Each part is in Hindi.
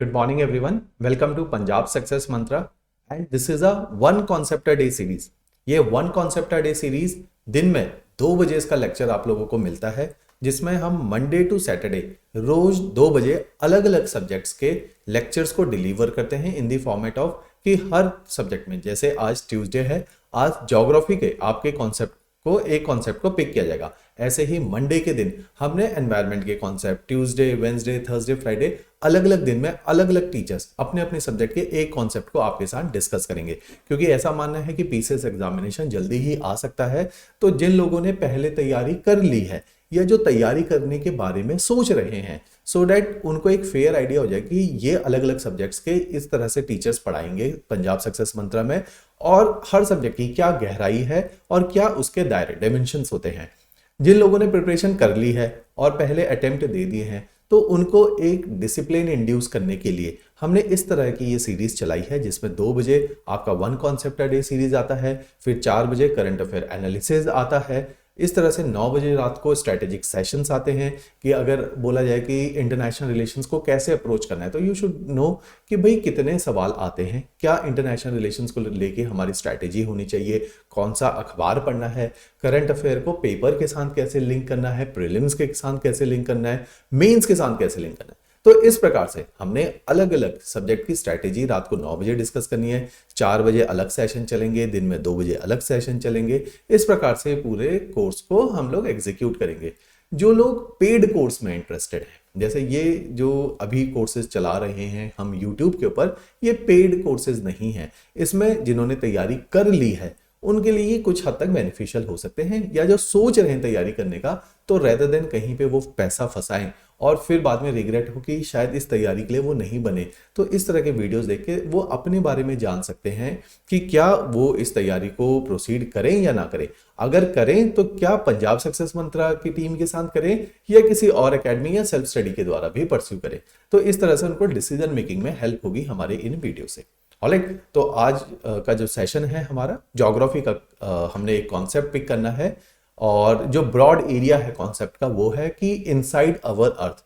Good morning, everyone. Welcome to Punjab Success Mantra. And this is a one concept a day series. ये one concept a day series दिन में 2 बजे इसका लेक्चर आप लोगों को मिलता है, जिसमें हम मंडे टू सैटरडे रोज 2 बजे अलग अलग सब्जेक्ट्स के लेक्चर्स को डिलीवर करते हैं इन दी फॉर्मेट ऑफ कि हर सब्जेक्ट में, जैसे आज ट्यूसडे है, आज ज्योग्राफी के आपके कॉन्सेप्ट को एक कॉन्सेप्ट को पिक किया जाएगा। ऐसे ही मंडे के दिन हमने एनवायरनमेंट के concept, Tuesday, Wednesday, Thursday, Friday अलग अलग दिन में अलग अलग टीचर्स अपने अपने सब्जेक्ट के एक कॉन्सेप्ट को आपके साथ डिस्कस करेंगे, क्योंकि ऐसा मानना है कि पीसीएस एग्जामिनेशन जल्दी ही आ सकता है। तो जिन लोगों ने पहले तैयारी कर ली है या जो तैयारी करने के बारे में सोच रहे हैं, सो डैट उनको एक फेयर आइडिया हो जाए कि ये अलग अलग सब्जेक्ट्स के इस तरह से टीचर्स पढ़ाएंगे पंजाब सक्सेस मंत्रा में, और हर सब्जेक्ट की क्या गहराई है और क्या उसके दायरे डायमेंशंस होते हैं। जिन लोगों ने प्रिपरेशन कर ली है और पहले अटेम्प्ट दे दिए हैं, तो उनको एक डिसिप्लिन इंड्यूस करने के लिए हमने इस तरह की ये सीरीज चलाई है, जिसमें 2 बजे आपका one concept a day series आता है, फिर 4 बजे करंट अफेयर एनालिसिस आता है, इस तरह से 9 बजे रात को स्ट्रेटेजिक सेशंस आते हैं कि अगर बोला जाए कि इंटरनेशनल रिलेशंस को कैसे अप्रोच करना है, तो यू शुड नो कि भाई कितने सवाल आते हैं, क्या इंटरनेशनल रिलेशंस को लेके हमारी स्ट्रैटेजी होनी चाहिए, कौन सा अखबार पढ़ना है, करंट अफेयर को पेपर के साथ कैसे लिंक करना है, प्रीलिम्स के साथ कैसे लिंक करना है, मेंस के साथ कैसे लिंक करना है। तो इस प्रकार से हमने अलग अलग सब्जेक्ट की स्ट्रैटेजी रात को 9 बजे डिस्कस करनी है, 4 बजे अलग सेशन चलेंगे, दिन में 2 बजे अलग सेशन चलेंगे। इस प्रकार से पूरे कोर्स को हम लोग एग्जीक्यूट करेंगे। जो लोग पेड कोर्स में इंटरेस्टेड हैं, जैसे ये जो अभी कोर्सेज चला रहे हैं हम यूट्यूब के ऊपर, ये पेड कोर्सेज नहीं है। इसमें जिन्होंने तैयारी कर ली है उनके लिए ये कुछ हद तक बेनिफिशियल हो सकते हैं, या जो सोच रहे हैं तैयारी करने का, तो रेदर देन कहीं पे वो पैसा फंसाएं और फिर बाद में रिग्रेट हो कि शायद इस तैयारी के लिए वो नहीं बने, तो इस तरह के वीडियोस देख के वो अपने बारे में जान सकते हैं कि क्या वो इस तैयारी को प्रोसीड करें या ना करें। अगर करें तो क्या पंजाब सक्सेस मंत्रा की टीम के साथ करें या किसी और एकेडमी या सेल्फ स्टडी के द्वारा भी परस्यू करें। तो इस तरह से उनको डिसीजन मेकिंग में हेल्प होगी हमारे इन वीडियो से। ऑलराइट, तो आज का जो सेशन है हमारा ज्योग्राफी का, हमने एक कॉन्सेप्ट पिक करना है, और जो ब्रॉड एरिया है कॉन्सेप्ट का वो है कि इनसाइड अवर अर्थ।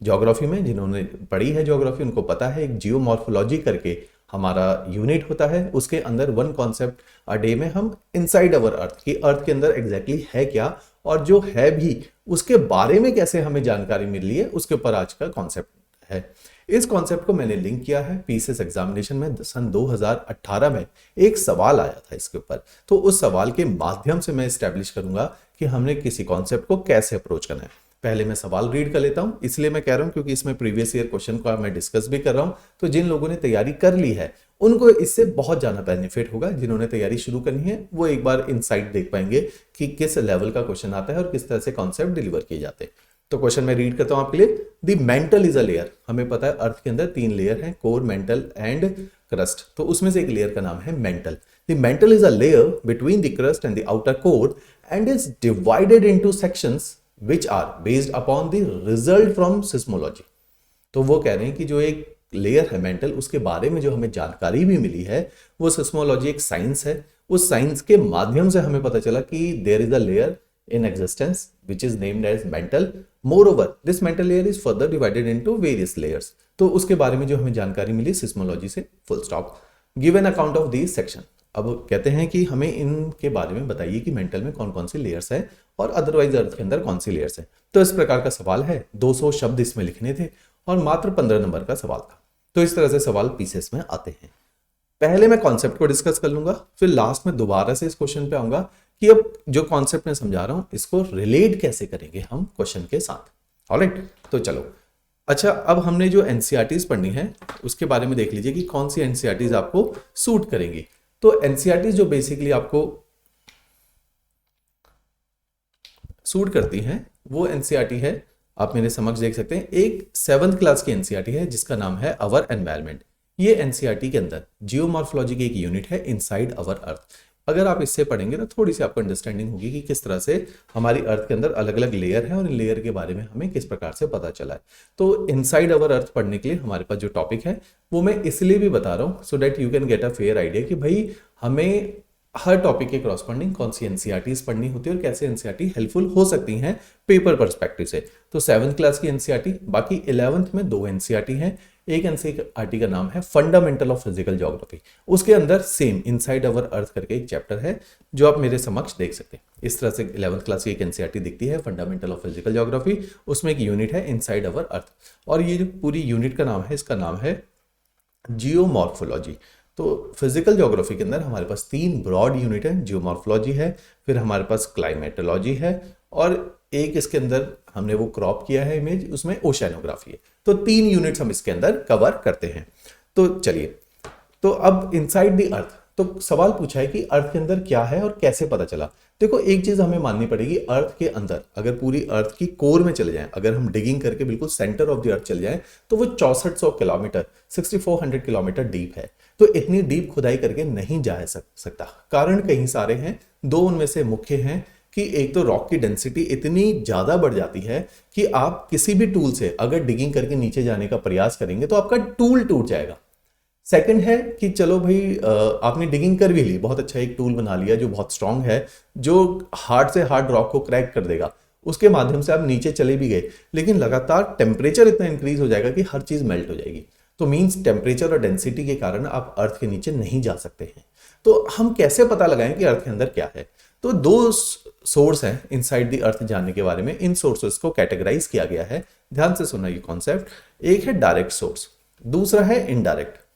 ज्योग्राफी में जिन्होंने पढ़ी है ज्योग्राफी उनको पता है, एक जियोमॉर्फोलॉजी करके हमारा यूनिट होता है, उसके अंदर वन कॉन्सेप्ट अ डे में हम इनसाइड अवर अर्थ की अर्थ के अंदर एग्जैक्टली है क्या, और जो है भी उसके बारे में कैसे हमें जानकारी मिल रही है, उसके ऊपर आज का कॉन्सेप्ट है। इस कॉन्सेप्ट को मैंने लिंक किया है पीसीएस एग्जामिनेशन में सन 2018 में एक सवाल आया था इसके ऊपर, तो उस सवाल के माध्यम से मैं एस्टेब्लिश करूंगा कि हमने किसी कॉन्सेप्ट को कैसे अप्रोच करना है। पहले मैं सवाल रीड कर लेता हूं, इसलिए मैं कह रहा हूं क्योंकि इसमें प्रीवियस ईयर क्वेश्चन का मैं डिस्कस भी कर रहा हूं, तो जिन लोगों ने तैयारी कर ली है उनको इससे बहुत ज्यादा बेनिफिट होगा। जिन्होंने तैयारी शुरू करनी है वो एक बार इनसाइट देख पाएंगे कि किस लेवल का क्वेश्चन आता है और किस तरह से कॉन्सेप्ट डिलीवर किए जाते हैं। तो क्वेश्चन मैं रीड करता हूं आपके लिए। The mental is a layer. हमें पता है अर्थ के अंदर 3 लेयर हैं, कोर, मेंटल एंड क्रस्ट। तो उसमें से एक लेयर का नाम है mental. The mental is a layer between the crust and the outer core and is divided into sections which are based upon the result from seismology। तो वो कह रहे हैं कि जो एक लेयर है मेंटल, उसके बारे में जो हमें जानकारी भी मिली है वो सिस्मोलॉजी एक साइंस है। उस साइंस के माध्यम से हमें पता चला कि there is a layer in existence which is named as mental. Moreover, this mental layer is further divided into various layers। तो उसके बारे में जो हमें जानकारी मिली सिस्मोलॉजी से, full stop. Give an account of the section. अब कहते हैं कि हमें इनके बारे में बताइए कि मेंटल में कौन कौन सी लेयर्स है और अदरवाइज अर्थ के अंदर कौन सी लेयर्स है। तो इस प्रकार का सवाल है, 200 शब्द इसमें लिखने थे और मात्र 15 नंबर का सवाल था। तो इस तरह से सवाल पीसीएस में आते हैं। पहले मैं कॉन्सेप्ट को डिस्कस कर लूंगा, फिर लास्ट में दोबारा से इस क्वेश्चन पे आऊंगा कि अब जो कॉन्सेप्ट मैं समझा रहा हूं इसको रिलेट कैसे करेंगे हम क्वेश्चन के साथ। ऑलराइट, तो चलो। अच्छा, अब हमने जो एनसीईआरटीज पढ़नी है उसके बारे में देख लीजिए कि कौन सी एनसीईआरटीज आपको सूट करेंगी। तो एनसीईआरटीज जो बेसिकली आपको सूट करती हैं वो एनसीईआरटी है, आप मेरे समक्ष देख सकते हैं, एक 7th क्लास की एनसीईआरटी है जिसका नाम है अवर एनवायरनमेंट। ये एनसीईआरटी के अंदर जियोमॉर्फोलॉजी की एक यूनिट है, इनसाइड अवर अर्थ। अगर आप इससे पढ़ेंगे तो थोड़ी सी आपको अंडरस्टैंडिंग होगी कि किस तरह से हमारी अर्थ के अंदर अलग अलग लेयर है और इन लेयर के बारे में हमें किस प्रकार से पता चला है। तो इनसाइड अवर अर्थ पढ़ने के लिए हमारे पास जो टॉपिक है वो मैं इसलिए भी बता रहा हूँ so that you can get a fair idea कि भाई हमें हर टॉपिक के क्रॉसपॉन्डिंग कौन सी एनसीईआरटीज पढ़नी होती है और कैसे एनसीईआरटी हेल्पफुल हो सकती हैं पेपर पर्सपेक्टिव से। तो 7th क्लास की एनसीईआरटी, बाकी 11th में 2 एनसीईआरटी हैं। एक एनसीईआरटी का नाम है फंडामेंटल ऑफ फिजिकल ज्योग्राफी, उसके अंदर सेम इनसाइड अवर अर्थ करके एक चैप्टर है जो आप मेरे समक्ष देख सकते हैं। इस तरह से 11th क्लास की एक एनसीईआरटी दिखती है, फंडामेंटल ऑफ फिजिकल ज्योग्राफी। उसमें एक यूनिट है इनसाइड अवर अर्थ, और ये जो पूरी यूनिट का नाम है, इसका नाम है जियोमॉर्फोलॉजी। तो फिजिकल ज्योग्राफी के अंदर हमारे पास 3 ब्रॉड यूनिट है, जियोमॉर्फोलॉजी है, फिर हमारे पास क्लाइमेटोलॉजी है, और एक इसके अंदर हमने वो क्रॉप किया है इमेज, उसमें ओशेनोग्राफी है। तो 3 यूनिट्स हम इसके अंदर कवर करते हैं। तो चलिए, तो अब इनसाइड द अर्थ, तो सवाल पूछा है कि अर्थ के अंदर क्या है और कैसे पता चला। देखो, एक चीज हमें माननी पड़ेगी, अर्थ के अंदर अगर पूरी अर्थ की कोर में चले जाएं, अगर हम डिगिंग करके बिल्कुल सेंटर ऑफ द अर्थ चले जाएं, तो वो 6400 किलोमीटर 6400 किलोमीटर डीप है। तो इतनी डीप खुदाई करके नहीं जा सकता। कारण कई सारे हैं, 2 उनमें से मुख्य हैं कि एक तो रॉक की डेंसिटी इतनी ज्यादा बढ़ जाती है कि आप किसी भी टूल से अगर डिगिंग करके नीचे जाने का प्रयास करेंगे तो आपका टूल टूट जाएगा। सेकंड है कि चलो भाई, आपने डिगिंग कर भी ली, बहुत अच्छा एक टूल बना लिया जो बहुत स्ट्रांग है, जो हार्ड से हार्ड रॉक को क्रैक कर देगा, उसके माध्यम से आप नीचे चले भी गए, लेकिन लगातार टेम्परेचर इतना इंक्रीज हो जाएगा कि हर चीज मेल्ट हो जाएगी। तो मींस टेम्परेचर और डेंसिटी के कारण आप अर्थ के नीचे नहीं जा सकते हैं। तो हम कैसे पता लगाएं कि अर्थ के अंदर क्या है? तो 2 सोर्स हैं इनसाइड द अर्थ जानने के बारे में। इन सोर्सेस को कैटेगराइज किया गया है, ध्यान से सुनना ये कॉन्सेप्ट। एक है डायरेक्ट सोर्स, दूसरा है इनडायरेक्ट।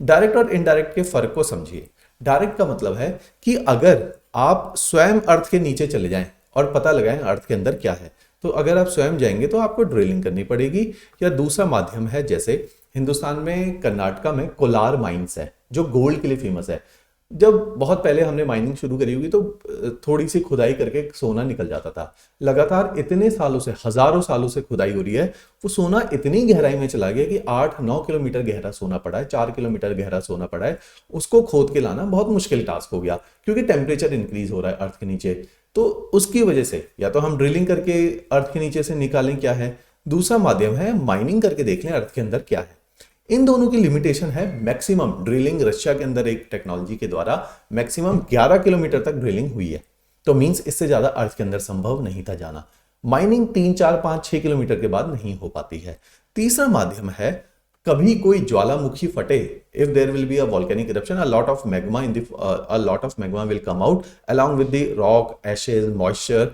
डायरेक्ट और इनडायरेक्ट के फर्क को समझिए। डायरेक्ट का मतलब है कि अगर आप स्वयं अर्थ के नीचे चले जाएं और पता लगाएं अर्थ के अंदर क्या है, तो अगर आप स्वयं जाएंगे तो आपको ड्रिलिंग करनी पड़ेगी, या दूसरा माध्यम है, जैसे हिंदुस्तान में कर्नाटका में कोलार माइंस है जो गोल्ड के लिए फेमस है। जब बहुत पहले हमने माइनिंग शुरू करी होगी तो थोड़ी सी खुदाई करके सोना निकल जाता था। लगातार इतने सालों से, हजारों सालों से खुदाई हो रही है, वो सोना इतनी गहराई में चला गया कि 8-9 किलोमीटर गहरा सोना पड़ा है, 4 किलोमीटर गहरा सोना पड़ा है। उसको खोद के लाना बहुत मुश्किल टास्क हो गया, क्योंकि टेम्परेचर इंक्रीज हो रहा है अर्थ के नीचे। तो उसकी वजह से या तो हम ड्रिलिंग करके अर्थ के नीचे से निकालें क्या है, दूसरा माध्यम है माइनिंग करके देख लें अर्थ के अंदर क्या है। इन दोनों की लिमिटेशन है मैक्सिमम ड्रिलिंग। रशिया के अंदर एक टेक्नोलॉजी के द्वारा मैक्सिमम 11 किलोमीटर तक ड्रिलिंग हुई है, तो मींस इससे ज्यादा अर्थ के अंदर संभव नहीं था जाना। माइनिंग 3, 4, 5, 6 किलोमीटर के बाद नहीं हो पाती है। तीसरा माध्यम है, कभी कोई ज्वालामुखी फटे, if there will be a volcanic eruption, a lot of magma will come out along with the rock, ashes, moisture,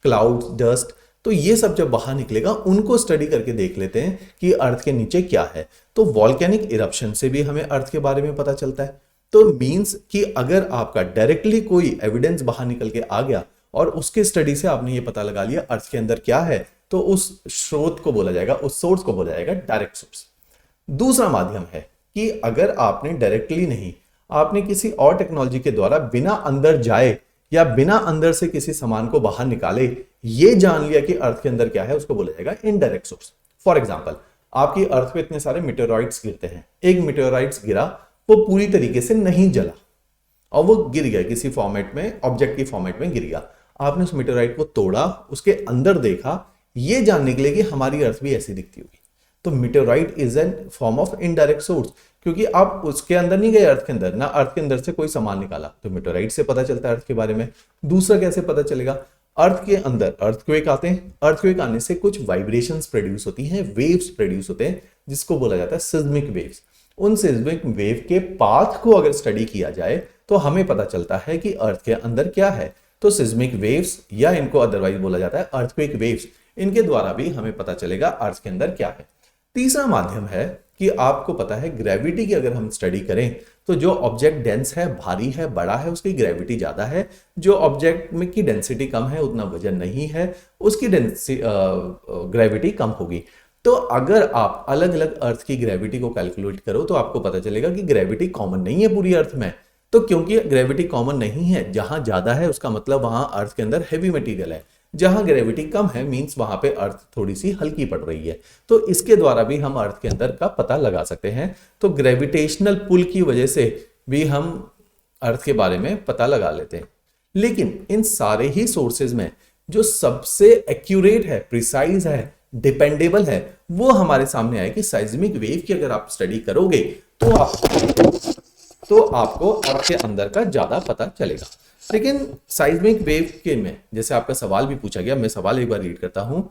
clouds, dust। तो ये सब जब बाहर निकलेगा, उनको स्टडी करके देख लेते हैं कि अर्थ के नीचे क्या है। तो वॉल्केनिक इरप्शन से भी हमें अर्थ के बारे में पता चलता है। तो मींस कि अगर आपका डायरेक्टली कोई एविडेंस बाहर निकल के आ गया और उसके स्टडी से आपने ये पता लगा लिया अर्थ के अंदर क्या है, तो उस स्रोत को बोला जाएगा, उस सोर्स को बोला जाएगा डायरेक्ट सोर्स। दूसरा माध्यम है कि अगर आपने डायरेक्टली नहीं, आपने किसी और टेक्नोलॉजी के द्वारा बिना अंदर जाए या बिना अंदर से किसी सामान को बाहर निकाले ये जान लिया कि अर्थ के अंदर क्या है, उसको बोला जाएगा इनडायरेक्ट सोर्स। फॉर एग्जांपल, आपकी अर्थ पे इतने सारे मीटेओराइट्स गिरते हैं, एक मीटेओराइट्स गिरा, वो पूरी तरीके से नहीं जला और वो गिर गया किसी फॉर्मेट में, ऑब्जेक्ट की फॉर्मेट में गिर गया। आपने उस मीटेओराइट को तोड़ा, उसके अंदर देखा, ये जानने के लिए कि हमारी अर्थ भी ऐसी दिखती होगी। तो meteorite is an form of indirect source, क्योंकि आप उसके अंदर नहीं गए, अर्थ के अंदर ना, अर्थ के अंदर से कोई सामान निकाला, तो मीटेओराइट से पता चलता है अर्थ के बारे में। दूसरा कैसे पता चलेगा? अर्थ के अंदर अर्थक्वेक आते हैं, अर्थक्वेक आने से कुछ वाइब्रेशंस प्रोड्यूस होती हैं, वेव्स प्रोड्यूस होते हैं, जिसको बोला जाता है सिस्मिक वेव्स। उन सिस्मिक वेव के पाथ को अगर स्टडी किया जाए तो हमें पता चलता है कि अर्थ के अंदर क्या है। तो सिस्मिक वेव्स, या इनको अदरवाइज बोला जाता है अर्थक्वेक वेव्स, इनके द्वारा भी हमें पता चलेगा अर्थ के अंदर क्या है। तीसरा माध्यम है कि आपको पता है ग्रेविटी की अगर हम स्टडी करें तो जो ऑब्जेक्ट डेंस है, भारी है, बड़ा है, उसकी ग्रेविटी ज्यादा है। जो ऑब्जेक्ट में की डेंसिटी कम है, उतना वजन नहीं है, उसकी ग्रेविटी कम होगी। तो अगर आप अलग अलग अर्थ की ग्रेविटी को कैलकुलेट करो तो आपको पता चलेगा कि ग्रेविटी कॉमन नहीं है पूरी अर्थ में। तो क्योंकि ग्रेविटी कॉमन नहीं है, जहां ज्यादा है उसका मतलब वहां अर्थ के अंदर हैवी मटेरियल है, जहां ग्रेविटी कम है मींस वहां पे अर्थ थोड़ी सी हल्की पड़ रही है। तो इसके द्वारा भी हम अर्थ के अंदर का पता लगा सकते हैं। तो ग्रेविटेशनल पुल की वजह से भी हम अर्थ के बारे में पता लगा लेते हैं। लेकिन इन सारे ही सोर्सेज में जो सबसे एक्यूरेट है, प्रिसाइज है, डिपेंडेबल है, वो हमारे सामने आए कि साइज्मिक वेव की अगर आप स्टडी करोगे तो तो आपको अर्थ के अंदर का ज्यादा पता चलेगा। लेकिन साइज्मिक वेव के में जैसे आपका सवाल भी पूछा गया, मैं सवाल एक बार रीड करता हूं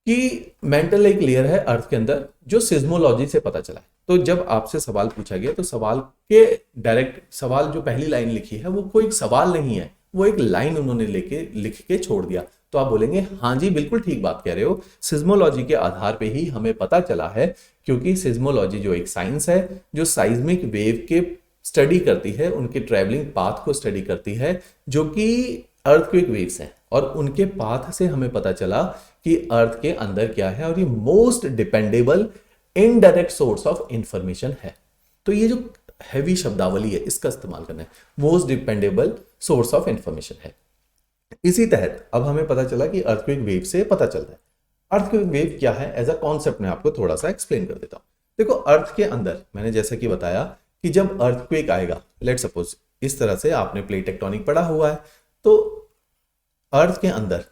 कि मेंटल एक लेयर है अर्थ के अंदर जो सिज्मोलॉजी से पता चला है। तो जब आपसे सवाल पूछा गया तो सवाल के डायरेक्ट सवाल जो पहली लाइन लिखी है वो कोई सवाल नहीं है, वो एक लाइन उन्होंने लिख के छोड़ दिया। तो आप बोलेंगे हाँ जी बिल्कुल ठीक बात कह रहे हो, सिज्मोलॉजी के आधार पे ही हमें पता चला है, क्योंकि सिज्मोलॉजी जो एक साइंस है जो साइज्मिक वेव के स्टडी करती है, उनके ट्रैवलिंग पाथ को स्टडी करती है जो कि अर्थक्वेक वेव्स हैं, और उनके पाथ से हमें पता चला कि अर्थ के अंदर क्या है, और ये most dependable indirect source of information है। तो ये जो हैवी शब्दावली है इसका इस्तेमाल करना है, most dependable source of information है। इसी तहत अब हमें पता चला कि अर्थक्वेक वेव से पता चलता है। अर्थक्वेक वेव क्या है एज अ कॉन्सेप्ट में आपको थोड़ा सा एक्सप्लेन कर देता हूं। देखो अर्थ के अंदर मैंने जैसा कि बताया कि जब अर्थक्वेक आएगा, लेट सपोज इस तरह से आपने प्लेट टेक्टोनिक पढ़ा हुआ है, तो अर्थ के अंदर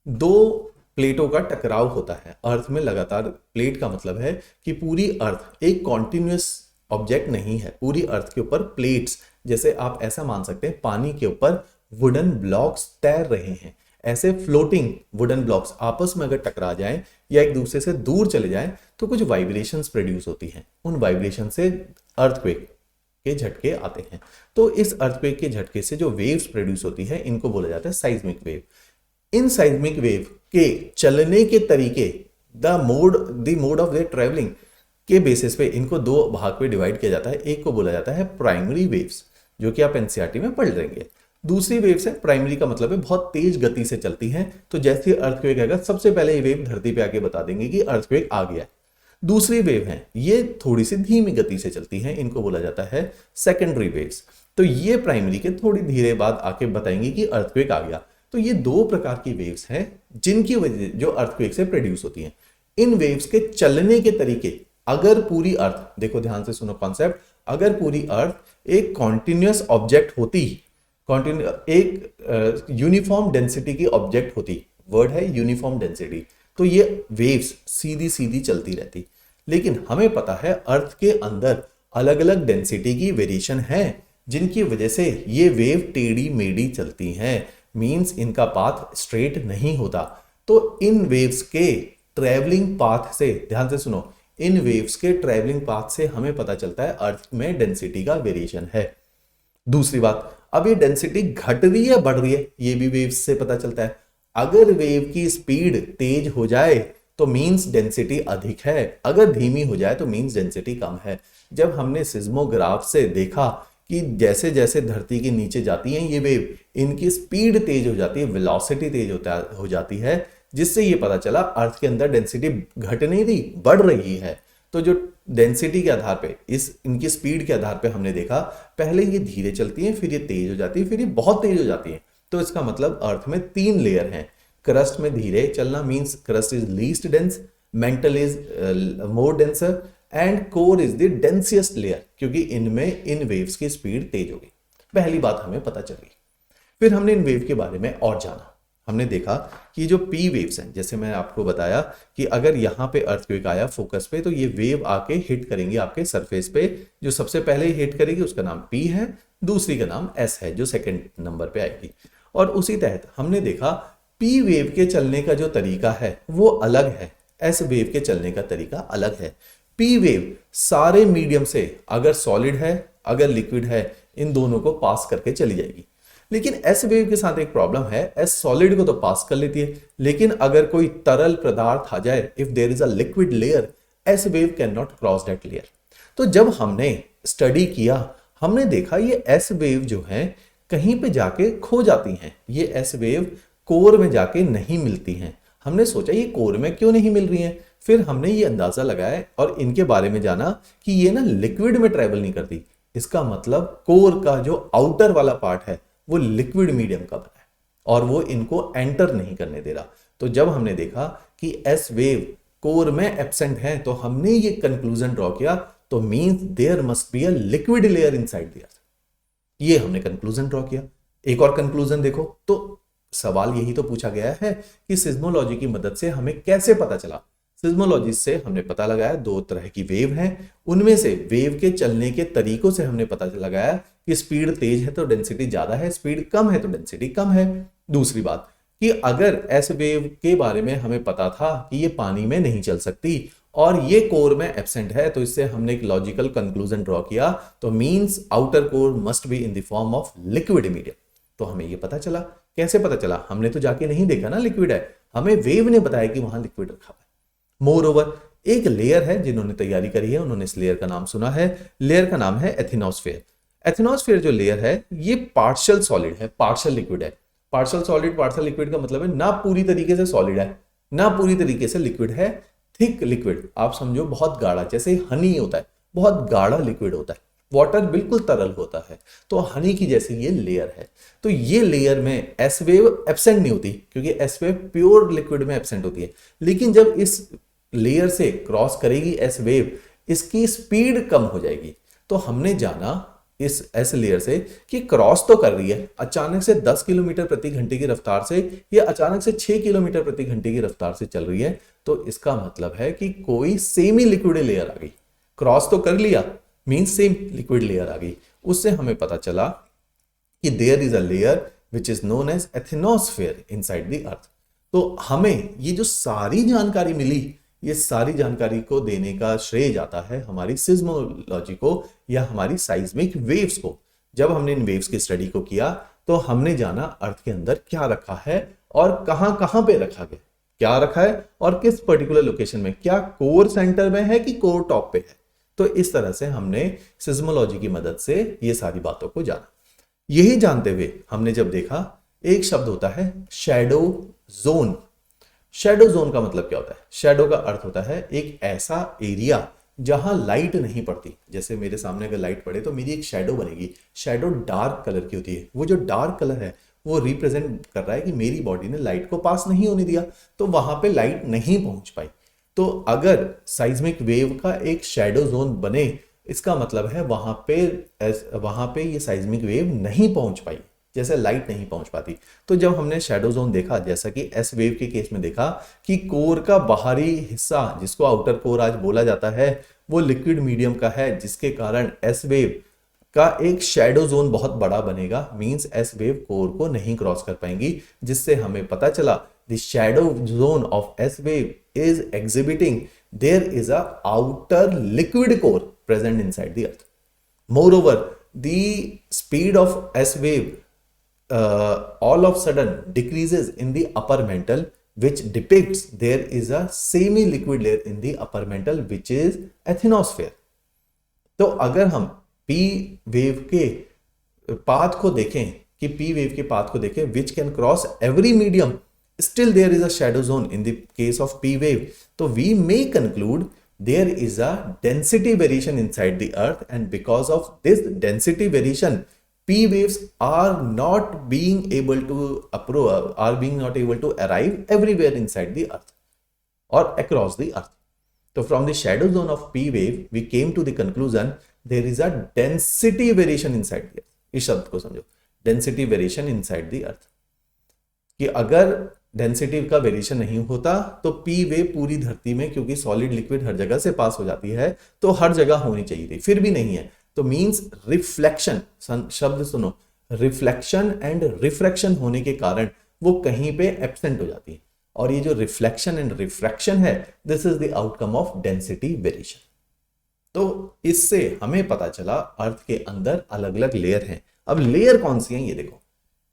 दो प्लेटों का टकराव होता है। अर्थ में लगातार, प्लेट का मतलब है कि पूरी अर्थ एक कॉन्टिन्यूअस ऑब्जेक्ट नहीं है, पूरी अर्थ के ऊपर प्लेट्स, जैसे आप ऐसा मान सकते हैं पानी के ऊपर वुडन ब्लॉक्स तैर रहे हैं, ऐसे फ्लोटिंग वुडन ब्लॉक्स आपस में अगर टकरा जाएं या एक दूसरे से दूर चले जाएं तो कुछ वाइब्रेशंस प्रोड्यूस होती हैं, उन वाइब्रेशन से अर्थक्वेक के झटके आते हैं। तो इस अर्थक्वेक के झटके से जो वेव्स प्रोड्यूस होती है इनको बोला जाता है साइज्मिक वेव। इन साइज्मिक वेव के चलने के तरीके, the mode of their travelling के बेसिस पे इनको दो भाग में डिवाइड किया जाता है। एक को बोला जाता है प्राइमरी वेव्स, जो कि आप एनसीईआरटी में पढ़ लेंगे। दूसरी वेव्स है, प्राइमरी का मतलब है बहुत तेज गति से चलती हैं, तो जैसे ही अर्थक्वेक आएगा सबसे पहले ये वेव धरती पे आके बता देंगे कि अर्थक्वेक आ गया है। दूसरी वेव है, ये थोड़ी सी धीमी गति से चलती हैं, इनको बोला जाता है सेकेंडरी वेव्स। तो ये प्राइमरी के थोड़ी धीरे बाद आके बताएंगे कि अर्थक्वेक आ गया। तो ये दो प्रकार की वेव्स हैं जिनकी वजह जो अर्थक्वेक से प्रोड्यूस होती हैं। इन वेव्स के चलने के तरीके, अगर पूरी अर्थ, देखो ध्यान से सुनो कॉन्सेप्ट, अगर पूरी अर्थ एक कॉन्टिन्यूअस ऑब्जेक्ट होती, एक यूनिफॉर्म डेंसिटी की ऑब्जेक्ट होती, वर्ड है यूनिफॉर्म डेंसिटी, तो ये वेव्स सीधी सीधी चलती रहती। लेकिन हमें पता है अर्थ के अंदर अलग अलग डेंसिटी की वेरिएशन है, जिनकी वजह से ये वेव टेढ़ी मेढ़ी चलती हैं, मींस इनका पाथ स्ट्रेट नहीं होता। तो इन वेव्स के ट्रैवलिंग पाथ से, ध्यान से सुनो, इन वेव्स के ट्रैवलिंग पाथ से हमें पता चलता है अर्थ में डेंसिटी का वेरिएशन है। दूसरी बात, अब ये डेंसिटी घट रही है बढ़ रही है, ये भी वेव्स से पता चलता है। अगर वेव की स्पीड तेज हो जाए तो मींस डेंसिटी अधिक है, अगर धीमी हो जाए तो मींस डेंसिटी कम है। जब हमने सिज्मोग्राफ से देखा कि जैसे जैसे धरती के नीचे जाती हैं ये वेव, इनकी स्पीड तेज हो जाती है, वेलोसिटी तेज हो जाती है, जिससे ये पता चला अर्थ के अंदर डेंसिटी घट नहीं रही, बढ़ रही है। तो जो डेंसिटी के आधार पे, इनकी स्पीड के आधार पे हमने देखा, पहले ये धीरे चलती हैं, फिर ये तेज हो जाती है, फिर ये बहुत तेज हो जाती है। तो इसका मतलब अर्थ में 3 लेयर हैं। क्रस्ट में धीरे चलना means crust is least dense, mantle is more denser and core is the densest layer, क्योंकि इनमें इन वेव्स की स्पीड तेज होगी। पहली बात हमें पता चली। फिर हमने इन वेव के बारे में और जाना। हमने देखा कि जो पी वेव्स हैं, जैसे मैं आपको बताया कि अगर यहाँ पे अर्थक्वेक आया फोकस पे, तो ये वेव आके हिट करेंगी आपके सरफेस पे। जो सबसे पहले हिट करेगी उसका नाम पी है, दूसरी का नाम एस है जो सेकंड नंबर पे आएगी। और उसी तहत हमने देखा पी वेव के चलने का जो तरीका है वो अलग है, एस वेव के चलने का तरीका अलग है। पी वेव सारे मीडियम से, अगर सॉलिड है अगर लिक्विड है, इन दोनों को पास करके चली जाएगी। लेकिन एस वेव के साथ एक प्रॉब्लम है, एस सॉलिड को तो पास कर लेती है, लेकिन अगर कोई तरल पदार्थ आ जाए, if there is a liquid layer, S wave can not cross that layer. तो जब हमने स्टडी किया, हमने देखा ये एस वेव जो है कहीं पे जाके खो जाती हैं। ये एस वेव कोर में जाके नहीं मिलती हैं। हमने सोचा ये कोर में क्यों नहीं मिल रही हैं, फिर हमने ये अंदाजा लगाया और इनके बारे में जाना कि ये ना लिक्विड में ट्रेवल नहीं करती। इसका मतलब कोर का जो आउटर वाला पार्ट है वो लिक्विड मीडियम का बना है और वो इनको एंटर नहीं करने दे रहा। तो जब हमने देखा कि एस वेव कोर में एब्सेंट है, तो हमने ये कंक्लूजन ड्रॉ किया, तो means there must be a liquid layer inside the earth. ये हमने कंक्लूजन ड्रॉ किया। एक और कंक्लूजन देखो, तो सवाल यही तो पूछा गया है कि सिज्मोलॉजी की मदद से हमें कैसे पता चला। सिज्मोलॉजी से हमने पता लगाया दो तरह की वेव हैं, उनमें से वेव के चलने के तरीकों से हमने पता लगाया कि स्पीड तेज है तो डेंसिटी ज्यादा है, स्पीड कम है तो डेंसिटी कम है। दूसरी बात कि अगर एस वेव के बारे में हमें पता था कि ये पानी में नहीं चल सकती और ये कोर में एब्सेंट है, तो इससे हमने एक लॉजिकल कंक्लूजन ड्रॉ किया, तो means outer core must be in the form of liquid medium. तो हमें ये पता चला। कैसे पता चला? हमने तो जाके नहीं देखा ना लिक्विड है, हमें वेव ने बताया कि वहां लिक्विड रखा है। मोर ओवर एक लेयर है जिन्होंने तैयारी करी है, उन्होंने इस लेयर का नाम सुना है, लेयर का नाम है एथिनोस्फेयर। एथिनोस्फेयर जो लेयर है ये पार्शियल सॉलिड है, पार्शियल लिक्विड है। पार्शियल सॉलिड पार्शियल लिक्विड का मतलब है ना पूरी तरीके से सॉलिड है ना पूरी तरीके से लिक्विड है, थिक लिक्विड। आप समझो बहुत गाढ़ा, जैसे हनी होता है बहुत गाढ़ा लिक्विड होता है, वाटर बिल्कुल तरल होता है, तो हनी की जैसी ये लेयर है। तो ये लेयर में एस वेव एब्सेंट नहीं होती क्योंकि एस वेव प्योर लिक्विड में एब्सेंट होती है, लेकिन जब इस लेयर से क्रॉस करेगी एस वेव, इसकी स्पीड कम हो जाएगी। तो हमने जाना इस एस लेयर से कि क्रॉस तो कर रही है, अचानक से 10 किलोमीटर प्रति घंटे की रफ्तार से या अचानक से 6 किलोमीटर प्रति घंटे की रफ्तार से चल रही है, तो इसका मतलब है कि कोई सेमी लिक्विड लेयर आ गई। क्रॉस तो कर लिया, मींस सेम लिक्विड लेयर आ गई। उससे हमें पता चला कि there is a layer which is known as asthenosphere inside the earth. तो हमें ये जो सारी जानकारी मिली, ये सारी जानकारी को देने का श्रेय जाता है हमारी सिज्मोलॉजी को या हमारी साइज्मिक वेव्स को। जब हमने इन वेव्स की स्टडी को किया तो हमने जाना अर्थ के अंदर क्या रखा है और कहां कहां पे रखा गया, क्या रखा है और किस पर्टिकुलर लोकेशन में, क्या कोर सेंटर में है कि कोर टॉप पे है। तो इस तरह से हमने सिज्मोलॉजी की मदद से ये सारी बातों को जाना। यही जानते हुए हमने जब देखा एक शब्द होता है शैडो जोन। शैडो जोन का मतलब क्या होता है? शैडो का अर्थ होता है एक ऐसा एरिया जहां लाइट नहीं पड़ती। जैसे मेरे सामने अगर लाइट पड़े तो मेरी एक शैडो बनेगी। शैडो डार्क कलर की होती है, वो जो डार्क कलर है वो रिप्रेजेंट कर रहा है कि मेरी बॉडी ने लाइट को पास नहीं होने दिया, तो वहां पे लाइट नहीं पहुंच पाई। तो अगर साइज्मिक वेव का एक शैडो जोन बने, इसका मतलब है वहां पे ये साइज्मिक वेव नहीं पहुंच पाई, जैसे लाइट नहीं पहुंच पाती। तो जब हमने शैडो जोन देखा, जैसा कि एस वेव के केस में देखा कि कोर का बाहरी हिस्सा जिसको आउटर कोर आज बोला जाता है वो लिक्विड मीडियम का है, जिसके कारण एस वेव का एक शैडो जोन बहुत बड़ा बनेगा, मींस एस वेव कोर को नहीं क्रॉस कर पाएंगी, जिससे हमें पता चला the shadow zone of S wave is exhibiting there is a outer liquid core present inside the earth. Moreover the speed of S wave all of sudden decreases in the upper mantle, which depicts there is a semi liquid layer in the upper mantle which is asthenosphere। तो अगर हम P wave के पाथ को देखें कि P wave के पाथ को देखें which can cross every medium, still there is a shadow zone in the case of P wave, तो we may conclude there is a density variation inside the earth, and because of this density variation P waves are not being able to arrive everywhere inside the earth or across the earth। So from the shadow zone of P wave we came to the conclusion there is a density variation inside the earth। इस शब्द को समझो, density variation inside the earth, कि अगर डेंसिटी का वेरिएशन नहीं होता तो पी वेव पूरी धरती में, क्योंकि सॉलिड लिक्विड हर जगह से पास हो जाती है, तो हर जगह होनी चाहिए थी, फिर भी नहीं है, तो मींस रिफ्लेक्शन, शब्द सुनो, रिफ्लेक्शन एंड रिफ्रैक्शन होने के कारण वो कहीं पे एब्सेंट हो जाती है। और ये जो रिफ्लेक्शन एंड रिफ्रैक्शन है, this is the outcome of density variation. तो इससे हमें पता चला अर्थ के अंदर अलग अलग लेयर हैं। अब लेयर कौन सी हैं ये देखो।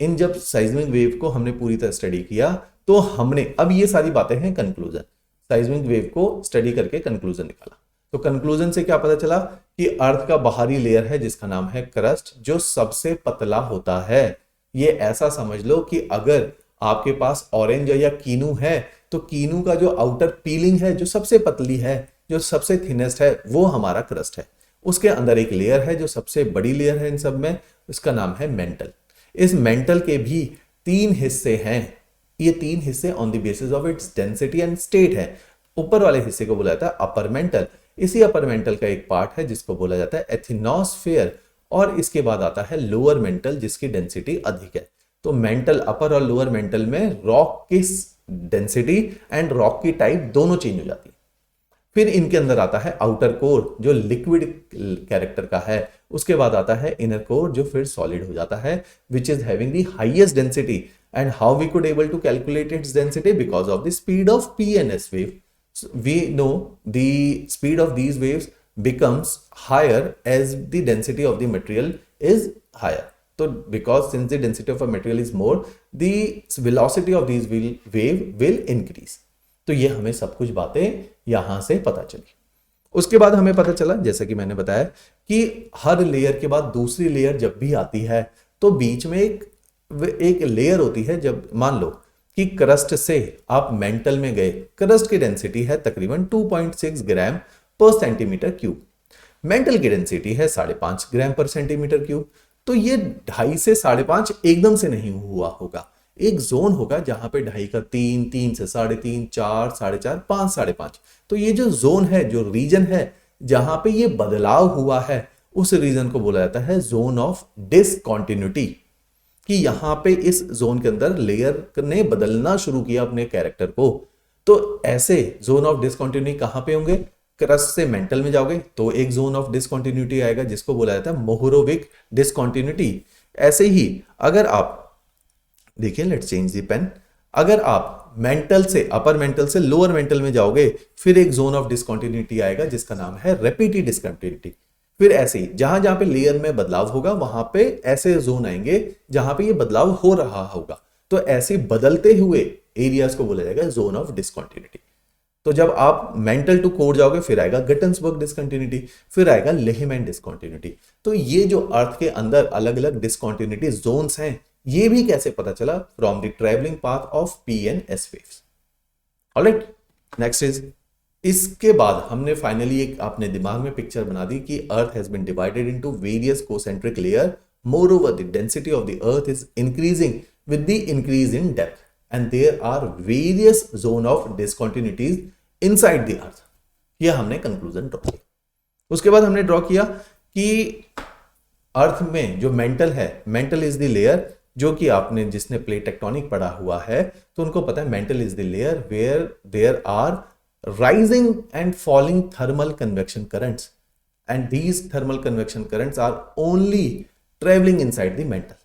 इन जब साइज्मिक वेव को हमने पूरी तरह स्टडी किया तो हमने, अब ये सारी बातें हैं कंक्लूजन, साइज्मिक वेव को स्टडी करके कंक्लूजन निकाला। तो कंक्लूजन से क्या पता चला कि अर्थ का बाहरी लेयर है जिसका नाम है क्रस्ट, जो सबसे पतला होता है। ये ऐसा समझ लो कि अगर आपके पास ऑरेंज या कीनू है तो कीनू का जो आउटर पीलिंग है, जो सबसे पतली है, जो सबसे थिनेस्ट है, वो हमारा क्रस्ट है। उसके अंदर एक लेयर है जो सबसे बड़ी लेयर है इन सब में, इसका नाम है मेंटल। इस मेंटल के भी 3 हिस्से हैं। ये 3 हिस्से on the basis of its density and state है। ऊपर वाले हिस्से को बोला जाता है अपर मेंटल। इसी अपर मेंटल का एक पार्ट है जिसको बोला जाता है एथिनोस्फेयर, और इसके बाद आता है लोअर मेंटल जिसकी डेंसिटी अधिक है। तो मेंटल, अपर और लोअर मेंटल में रॉक की डेंसिटी एंड रॉक की टाइप दोनों चेंज हो जाती है। फिर इनके अंदर आता है आउटर कोर जो लिक्विड कैरेक्टर का है, उसके बाद आता है इनर कोर जो फिर सॉलिड हो जाता है, which is having the highest density. And how we could able to calculate its density? Because of the speed of P and S wave, we know the speed of these waves becomes higher as the density of the material is higher. So because since the density of a material is more, the velocity of these wave will increase. तो ये हमें सब कुछ बातें यहां से पता चली। उसके बाद हमें पता चला, जैसा कि मैंने बताया, कि हर लेयर के बाद दूसरी लेयर जब भी आती है तो बीच में एक लेयर होती है। जब मान लो कि क्रस्ट से आप मेंटल में गए, क्रस्ट की डेंसिटी है तकरीबन 2.6 ग्राम पर सेंटीमीटर क्यूब, मेंटल की डेंसिटी है 5.5 ग्राम पर सेंटीमीटर क्यूब। तो ये 2.5 से 5.5 एकदम से नहीं हुआ होगा, एक जोन होगा जहां पे 2.5 का 3, 3 से 3.5, 4, 4.5, 5, 5.5। तो ये जो जोन है, जो रीजन है जहां पे ये बदलाव हुआ है, उस रीजन को बोला जाता है जोन ऑफ डिसकंटिन्यूटी, कि यहां पे इस जोन के अंदर लेयर ने बदलना शुरू किया अपने कैरेक्टर को। तो ऐसे जोन ऑफ डिसकंटिन्यूटी कहां पे होंगे? क्रस्ट से मेंटल में जाओगे तो एक जोन ऑफ डिसकंटिन्यूटी आएगा जिसको बोला जाता है मोहरोविक डिसकंटिन्यूटी। ऐसे ही अगर आप देखिए, लेट्स चेंज द पेन, अगर आप मेंटल से, अपर मेंटल से लोअर मेंटल में जाओगे, फिर एक जोन ऑफ डिसकंटिन्यूटी आएगा जिसका नाम है रेपिटी डिसकंटिन्यूटी। फिर ऐसे ही जहां जहां पे लेयर में बदलाव होगा वहां पे ऐसे जोन आएंगे जहां पे ये बदलाव हो रहा होगा। तो ऐसे बदलते हुए एरियाज को बोला जाएगा जोन ऑफ डिसकंटिन्यूटी। तो जब आप मेंटल टू कोर जाओगे फिर आएगा गटन्सबर्ग डिसकंटिन्यूटी, फिर आएगा लेहमैन डिसकंटिन्यूटी। तो ये जो अर्थ के अंदर अलग अलग डिसकंटिन्यूटी जोन्स हैं, ये भी कैसे पता चला? From the travelling path of P and S waves. Alright, next is, इसके बाद हमने फाइनली एक अपने दिमाग में पिक्चर बना दी कि earth has been divided into various concentric layer. Moreover the density of the earth is increasing with the increase in depth and there are various zone of discontinuities inside the earth. यह हमने कंक्लूजन ड्रॉ किया। उसके बाद हमने ड्रॉ किया कि अर्थ में जो मेंटल है, मेंटल इज द लेयर, जो कि आपने जिसने प्लेट टेक्टोनिक पढ़ा हुआ है तो उनको पता है mantle is the layer where there are rising and falling thermal convection currents, and these thermal convection currents are only traveling inside the mantle,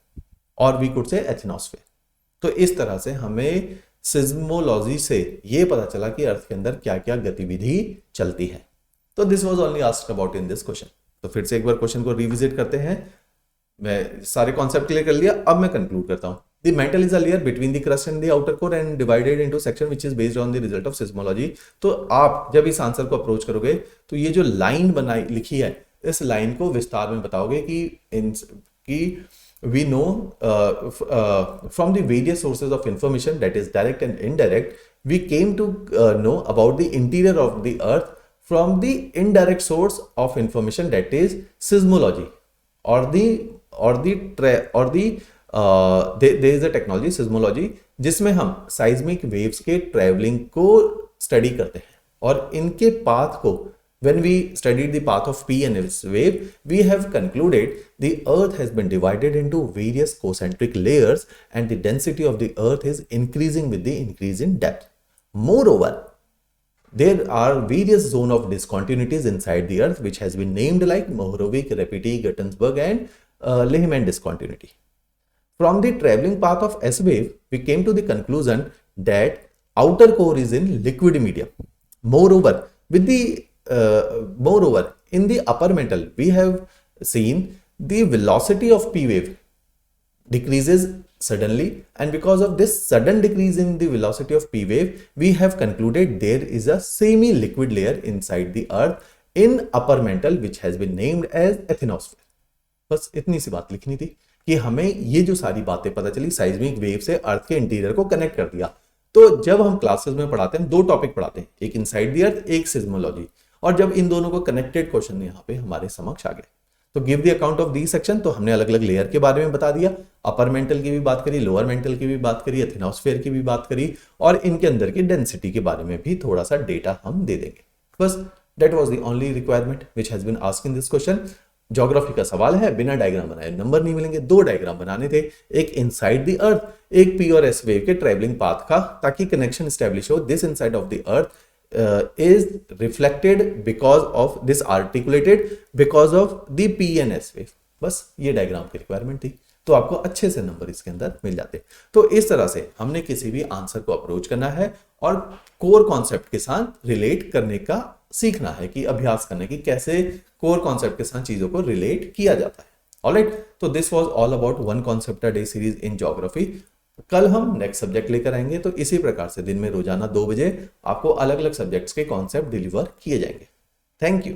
or we could say atmosphere. तो इस तरह से हमें सिज्मोलॉजी से ये पता चला कि अर्थ के अंदर क्या क्या गतिविधि चलती है। तो this was only asked about in this question. तो फिर से एक बार क्वेश्चन को रिविजिट करते हैं। मैं सारे कॉन्सेप्ट क्लियर कर लिया, अब मैं कंक्लूड करता हूं। The mantle is a layer between the crust and the outer core and divided into section which is based on the result of seismology। तो आप जब इस आंसर को अप्रोच करोगे तो ये जो लाइन बनाई लिखी है, इस लाइन को विस्तार में बताओगे कि we know from the various sources of information, that is direct and indirect, we came to know about the interior of the earth from the indirect source of information, that is seismology, there is a technology seismology जिसमें हम seismic waves के traveling को स्टडी करते हैं और इनके पाथ को, when we studied the path of P and S wave, we have concluded the earth has been divided into various concentric layers and the density of the earth is increasing with the increase in depth. Moreover, there are various zones of discontinuities inside the earth which has been named like Mohorovic, Repeti, Guttensberg and Leishman discontinuity. From the traveling path of S wave, we came to the conclusion that outer core is in liquid medium. Moreover, in the upper mantle, we have seen the velocity of P wave decreases suddenly, and because of this sudden decrease in the velocity of P wave, we have concluded there is a semi-liquid layer inside the earth in upper mantle which has been named as asthenosphere. बस इतनी सी बात लिखनी थी कि हमें ये जो सारी बातें पता चली, साइज्मिक वेव से अर्थ के इंटीरियर को कनेक्ट कर दिया। तो जब हम क्लासेस में पढ़ाते हैं, दो टॉपिक पढ़ाते हैं, एक इनसाइड द अर्थ, एक सिज्मोलॉजी, और जब इन दोनों को कनेक्टेड क्वेश्चन यहाँ पे हमारे समक्ष आ गए, तो give the account of the section. तो हमने अलग अलग लेयर के बारे में बता दिया, अपर मेंटल की भी बात करी, लोअर मेंटल की भी बात करी, एथेनोस्फेयर की भी बात करी, और इनके अंदर की डेंसिटी के बारे में भी थोड़ा सा डेटा हम दे देंगे। बस that was the only requirement which has been asked in this question. Geography का सवाल है, बिना डायग्राम बनाए नंबर नहीं मिलेंगे। दो डायग्राम बनाने थे, एक इनसाइड द अर्थ, एक पी और एस वेव के ट्रेवलिंग पाथ का, ताकि कनेक्शन स्टैब्लिश हो। This inside of the earth is reflected because of this articulated because of the P and S wave। बस ये डायग्राम की रिक्वायरमेंट थी, तो आपको अच्छे से नंबर इसके अंदर मिल जाते। तो इस तरह से हमने किसी भी आंसर को अप्रोच करना है और कोर कॉन्सेप्ट के साथ रिलेट करने का सीखना है, कि अभ्यास करने की कैसे कोर कॉन्सेप्ट के साथ चीजों को रिलेट किया जाता है। ऑलराइट, तो this was all about one concept a day series in geography. कल हम नेक्स्ट सब्जेक्ट लेकर आएंगे, तो इसी प्रकार से दिन में रोजाना 2 बजे आपको अलग अलग सब्जेक्ट्स के कॉन्सेप्ट डिलीवर किए जाएंगे। Thank you.